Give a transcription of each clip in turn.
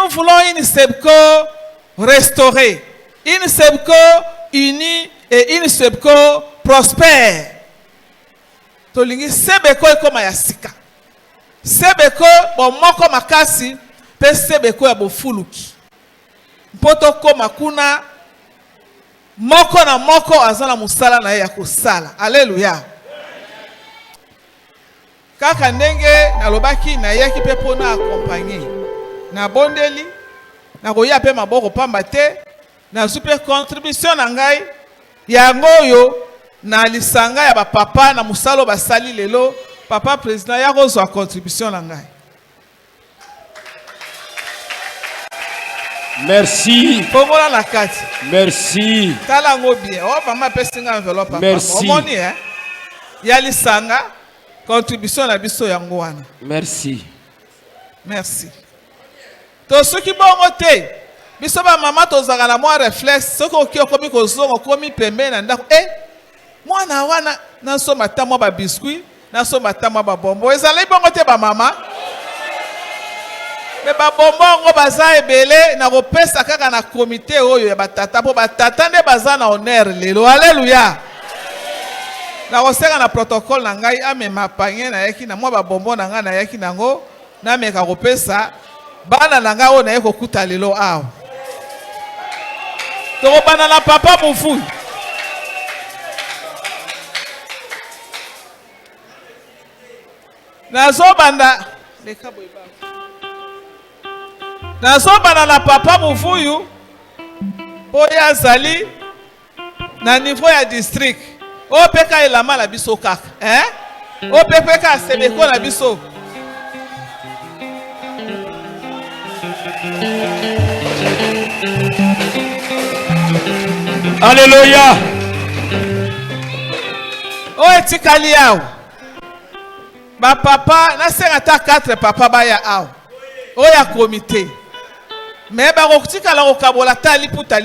nous voulons une SEBCO restaurée, une SEBCO unie et une SEBCO prospère. Tolingi SEBCO ekoma ya sika. SEBCO bo moko makasi pe SEBCO ya bofuluki. Mpoto koma kuna moko na moko azana musala na ya kosala. Alléluia. Kaka ndenge nalobaki na yaki pe pona accompagner. Na bondeli na koya pe maboko pamba te na super contribution na ngai ya ngoyo na lisanga ya ba papa na musalo basali lelo papa président ya kozwa contribution na ngai. Merci. Pongola na kati. Merci. Tala ngo bien. Oh mama pesinga enveloppe papa. Merci. Omoni ya lisanga contribution na biso yango wana. Merci. Merci. To soki bongo te. Biso ba mama tozaka na mwa réflexe soko oki okomi kozonga okomi pembe na ndako. Mwana wana na soma tamwa ba biscuit, na soma tamwa ba bonbo. Ezala bongo te ba mama. Me ba bonbo ngo baza ebele na kopesa kaka na comité oyo ya batata po batata nde baza na honneur lelo. Alléluia. Na kosenga na protocole na ngai amema panye na yaki na mwa ba bonbo na ngai na yaki nango na meka kopesa bana na ngai o na yeko kuta lelo awo. Toko bana na papa mufu. Nazobanda na papa mufuyu oya azali na niveau ya district o peka elama la biso kaka o peka sebeko na biso. Alléluia. O etikali yawo ba papa na senga ta 4 papa baya awo o ya comité mais ba kotika la kokabola ta liputa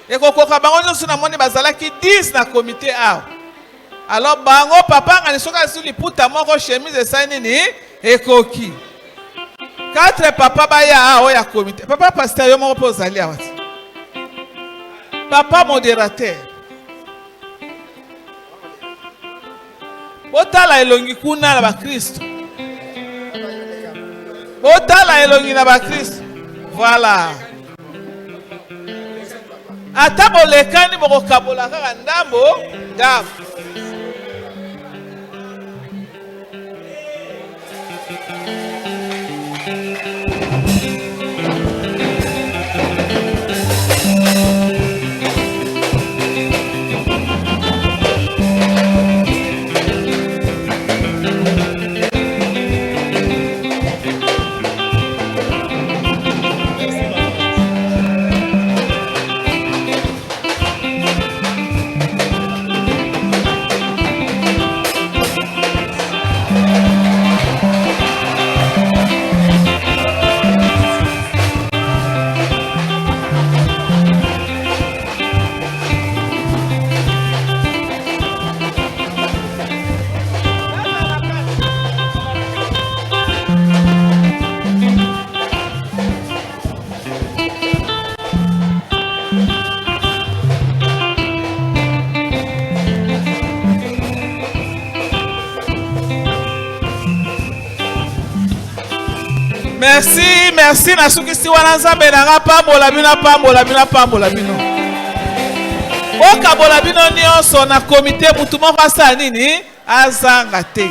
e kokoka bango nyonso na moni bazalaki 10 na comité awo. Alors bango papa ngani soka su liputa moko chemise esani ni ekoki 4 papa baya awo ya comité. Papa pasteur yo moko pozali awa. Papa modérateur Botala elongi kuna na ba Kristo. Botala elongi na ba Kristo. Voilà. Ata bolekani bokokabola kaka ndambo ndambo. Merci na sukisi wana nzambe na nga pambola bino. Okabola bino nyonso na komite mutu moko asala nini azanga te.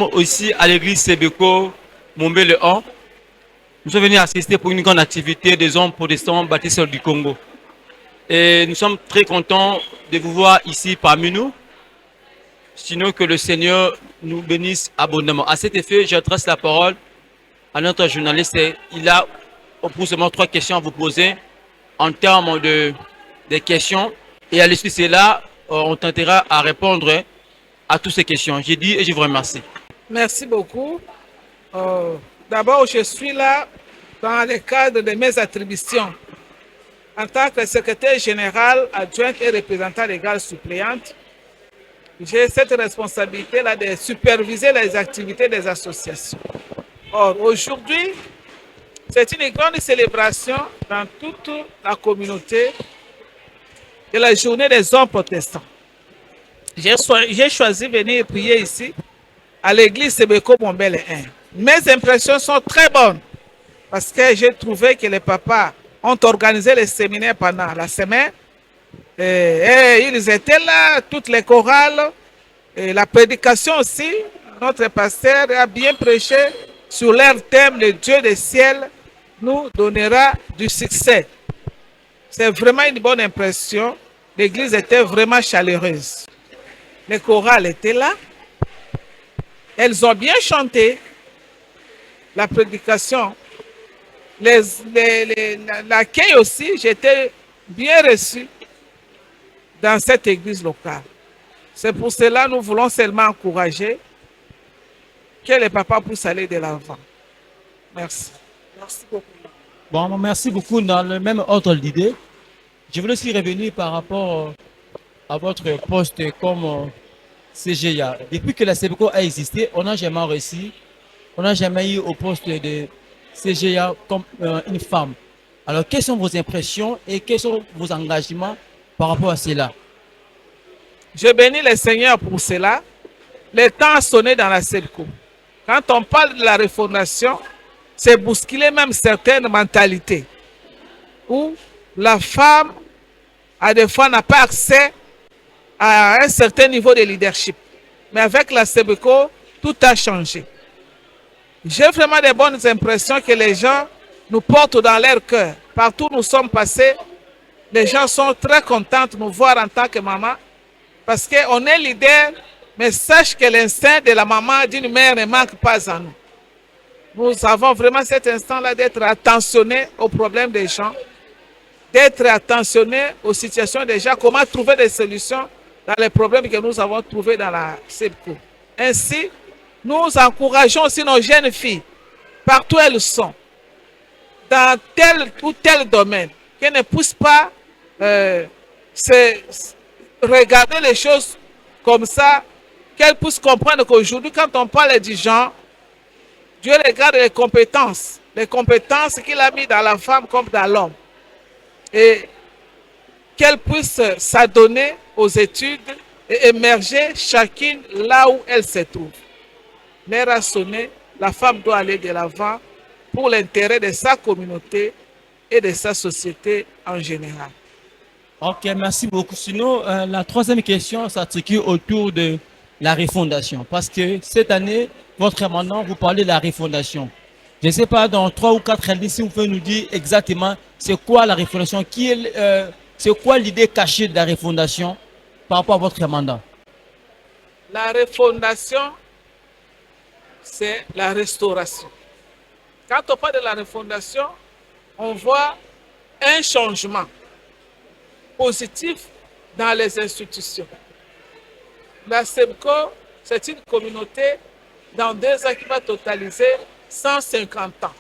sommes aussi à l'église Sebeko, Mombé le 1. Nous sommes venus assister pour une grande activité des hommes protestants baptistes du Congo. Et nous sommes très contents de vous voir ici parmi nous. Sinon que le Seigneur nous bénisse abondamment. À cet effet, j'adresse la parole à notre journaliste. Il a pour seulement 3 questions à vous poser en termes des questions. Et à l'issue de cela, on tentera à répondre à toutes ces questions. J'ai dit et je vous remercie. Merci beaucoup. D'abord, je suis là dans le cadre de mes attributions en tant que secrétaire général adjointe et représentant légal suppléante. J'ai cette responsabilité-là de superviser les activités des associations. Or, aujourd'hui, c'est une grande célébration dans toute la communauté de la journée des hommes protestants. J'ai choisi de venir prier ici à l'église Sebeko Mombele 1. Mes impressions sont très bonnes parce que j'ai trouvé que les papas ont organisé les séminaires pendant la semaine. Et ils étaient là, toutes les chorales, et la prédication aussi. Notre pasteur a bien prêché sur leur thème, le Dieu des ciels nous donnera du succès. C'est vraiment une bonne impression. L'église était vraiment chaleureuse. Les chorales étaient là. Elles ont bien chanté la prédication. L'accueil aussi, j'étais bien reçu dans cette église locale. C'est pour cela que nous voulons seulement encourager que les papas puissent aller de l'avant. Merci. Merci beaucoup. Bon, merci beaucoup. Dans le même ordre d'idée, je voulais aussi revenir par rapport à votre poste comme CGA. Depuis que la Sebeko a existé, on n'a jamais réussi, on n'a jamais eu au poste de CGA comme une femme. Alors, quelles sont vos impressions et quels sont vos engagements par rapport à cela? Je bénis le Seigneur pour cela. Le temps a sonné dans la Sebeko. Quand on parle de la refondation, c'est bousculer même certaines mentalités où la femme, à des fois, n'a pas accès à un certain niveau de leadership. Mais avec la Sebeko, tout a changé. J'ai vraiment de bonnes impressions que les gens nous portent dans leur cœur. Partout où nous sommes passés, les gens sont très contents de nous voir en tant que maman parce qu'on est leader, mais sache que l'instinct de la maman, d'une mère, ne manque pas en nous. Nous avons vraiment cet instant-là d'être attentionnés aux problèmes des gens, d'être attentionnés aux situations des gens, comment trouver des solutions dans les problèmes que nous avons trouvés dans la Sebeko. Ainsi, nous encourageons aussi nos jeunes filles, partout où elles sont, dans tel ou tel domaine, qu'elles ne puissent pas regarder les choses comme ça, qu'elles puissent comprendre qu'aujourd'hui, quand on parle du genre, Dieu regarde les compétences qu'il a mis dans la femme comme dans l'homme. Et qu'elles puissent s'adonner aux études et émerger chacune là où elle se trouve. L'heure a sonné, la femme doit aller de l'avant pour l'intérêt de sa communauté et de sa société en général. Ok, merci beaucoup. Sinon, la troisième question s'articule autour de la refondation. Parce que cette année, votre amendement, vous parlez de la refondation. Je ne sais pas, dans 3 ou 4 années, si vous pouvez nous dire exactement c'est quoi la refondation, c'est quoi l'idée cachée de la refondation par rapport à votre mandat. La refondation, c'est la restauration. Quand on parle de la refondation, on voit un changement positif dans les institutions. La Sebeko, c'est une communauté dans 2 ans qui va totaliser 150 ans.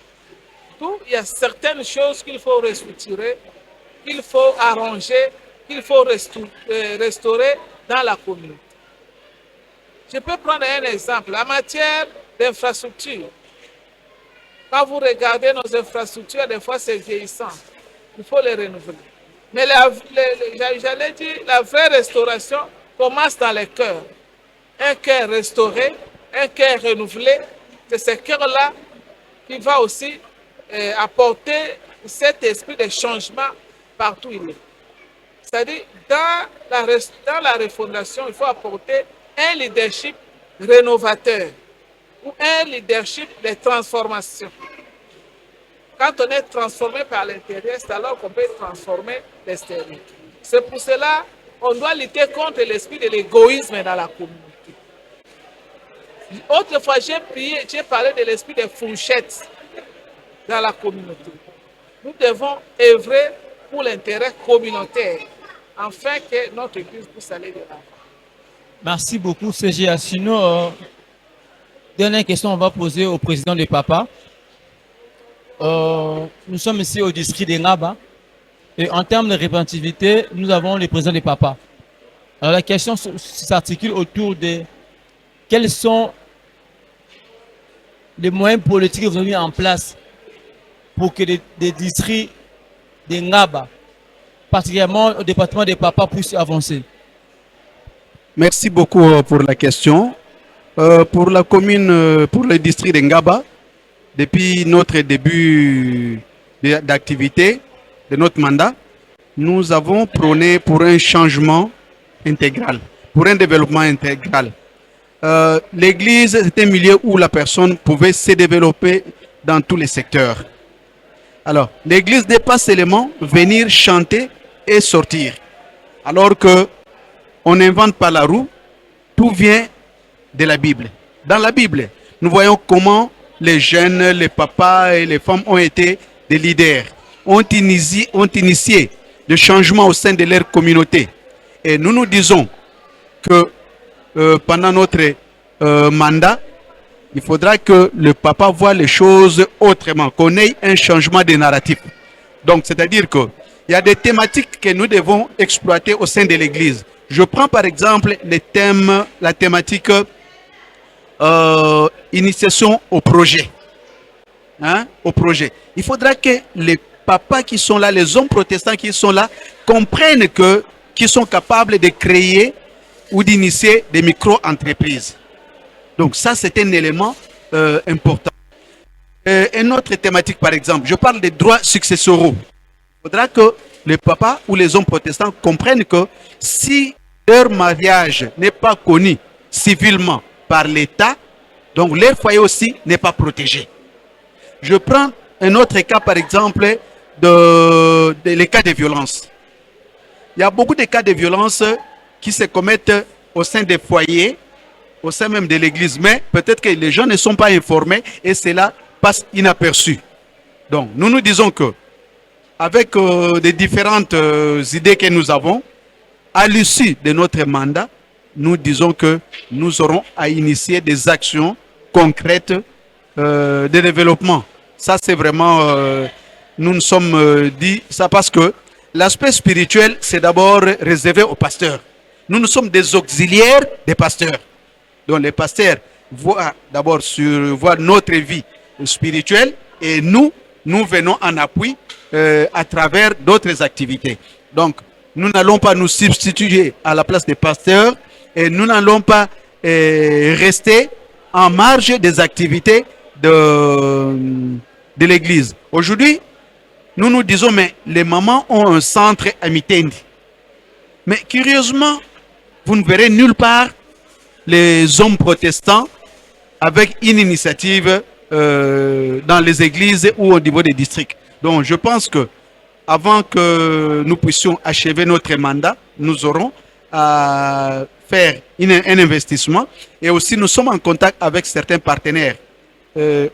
D'où il y a certaines choses qu'il faut restructurer, qu'il faut arranger, qu'il faut restaurer dans la communauté. Je peux prendre un exemple. En matière d'infrastructure, quand vous regardez nos infrastructures, des fois c'est vieillissant. Il faut les renouveler. Mais j'allais dire, la vraie restauration commence dans les cœurs. Un cœur restauré, un cœur renouvelé, c'est ce cœur-là qui va aussi apporter cet esprit de changement partout où il est. C'est-à-dire, dans la refondation, il faut apporter un leadership rénovateur, ou un leadership de transformation. Quand on est transformé par l'intérieur, c'est alors qu'on peut transformer l'extérieur. C'est pour cela qu'on doit lutter contre l'esprit de l'égoïsme dans la communauté. Autrefois, j'ai parlé de l'esprit des fourchettes dans la communauté. Nous devons œuvrer pour l'intérêt communautaire, afin que notre Église puisse aller de l'avant. Merci beaucoup, CGA. Sinon, dernière question, on va poser au président de Papa. Nous sommes ici au district de Ngaba. Et en termes de représentativité, nous avons le président de Papa. Alors la question s'articule autour de quels sont les moyens politiques que vous avez mis en place pour que des districts de Ngaba, particulièrement au département de Papa, puissent avancer. Merci beaucoup pour la question. Pour la commune, pour le district de Ngaba, depuis notre début d'activité, de notre mandat, nous avons prôné pour un changement intégral, pour un développement intégral. L'église est un milieu où la personne pouvait se développer dans tous les secteurs. Alors, l'église n'est pas seulement venir chanter et sortir. Alors que on n'invente pas la roue, tout vient de la Bible. Dans la Bible, nous voyons comment les jeunes, les papas et les femmes ont été des leaders, ont initié des changements au sein de leur communauté. Et nous nous disons que pendant notre mandat, il faudra que le papa voit les choses autrement, qu'on ait un changement de narratif. Donc, c'est-à-dire qu'il y a des thématiques que nous devons exploiter au sein de l'Église. Je prends par exemple les thèmes, la thématique initiation au projet. Au projet. Il faudra que les papas qui sont là, les hommes protestants qui sont là, comprennent qu'ils sont capables de créer ou d'initier des micro-entreprises. Donc ça, c'est un élément important. Une autre thématique, par exemple, je parle des droits successoraux. Il faudra que les papas ou les hommes protestants comprennent que si leur mariage n'est pas connu civilement par l'État, donc leur foyer aussi n'est pas protégé. Je prends un autre cas, par exemple, les cas de violence. Il y a beaucoup de cas de violence qui se commettent au sein des foyers, au sein même de l'église, mais peut-être que les gens ne sont pas informés et cela passe inaperçu. Donc, nous nous disons que, avec les différentes idées que nous avons, à l'issue de notre mandat, nous disons que nous aurons à initier des actions concrètes de développement. Ça, c'est vraiment, nous nous sommes dit ça parce que l'aspect spirituel, c'est d'abord réservé aux pasteurs. Nous sommes des auxiliaires des pasteurs. Donc les pasteurs voient d'abord voient notre vie spirituelle et nous venons en appui à travers d'autres activités. Donc nous n'allons pas nous substituer à la place des pasteurs et nous n'allons pas rester en marge des activités de l'église. Aujourd'hui, nous nous disons, mais les mamans ont un centre à Mitendi. Mais curieusement, vous ne verrez nulle part les hommes protestants avec une initiative dans les églises ou au niveau des districts. Donc je pense que avant que nous puissions achever notre mandat, nous aurons à faire un investissement et aussi nous sommes en contact avec certains partenaires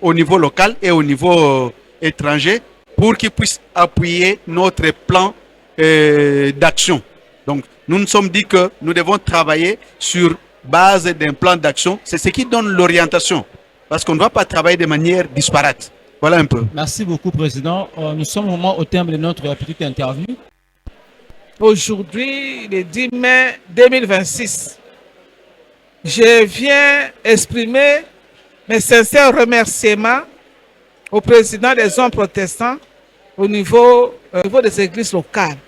au niveau local et au niveau étranger pour qu'ils puissent appuyer notre plan d'action. Donc nous nous sommes dit que nous devons travailler sur base d'un plan d'action. C'est ce qui donne l'orientation parce qu'on ne doit pas travailler de manière disparate. Voilà un peu. Merci beaucoup, Président. Nous sommes vraiment au terme de notre petite interview. Aujourd'hui, le 10 mai 2026, je viens exprimer mes sincères remerciements au président des hommes protestants au niveau des églises locales.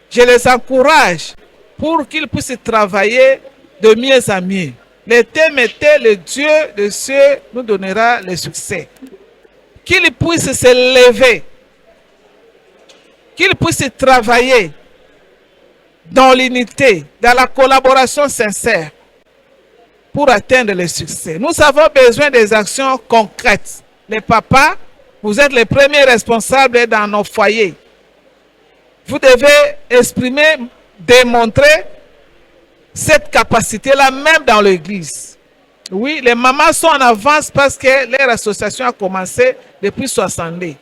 Je les encourage pour qu'ils puissent travailler de mieux en mieux. Le thème était le Dieu de cieux nous donnera le succès. Qu'ils puissent se lever, qu'ils puissent travailler dans l'unité, dans la collaboration sincère, pour atteindre le succès. Nous avons besoin des actions concrètes. Les papas, vous êtes les premiers responsables dans nos foyers. Vous devez exprimer, démontrer cette capacité-là même dans l'église. Oui, les mamans sont en avance parce que leur association a commencé depuis 60 ans.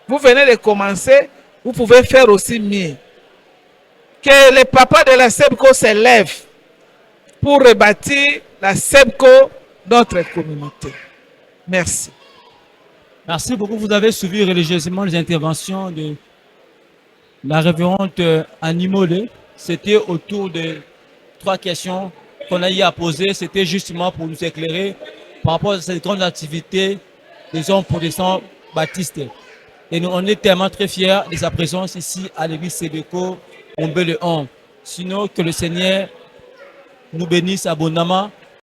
Vous venez de commencer, vous pouvez faire aussi mieux. Que les papas de la SEBCO s'élèvent pour rebâtir la SEBCO dans notre communauté. Merci. Merci beaucoup. Vous avez suivi religieusement les interventions de la révérende Animolé. C'était autour de 3 questions qu'on a eu à poser. C'était justement pour nous éclairer par rapport à cette grande activité des hommes protestants baptistes. Et nous, on est tellement très fiers de sa présence ici à l'église SEBCO, Ombé le 11. Sinon, que le Seigneur nous bénisse abondamment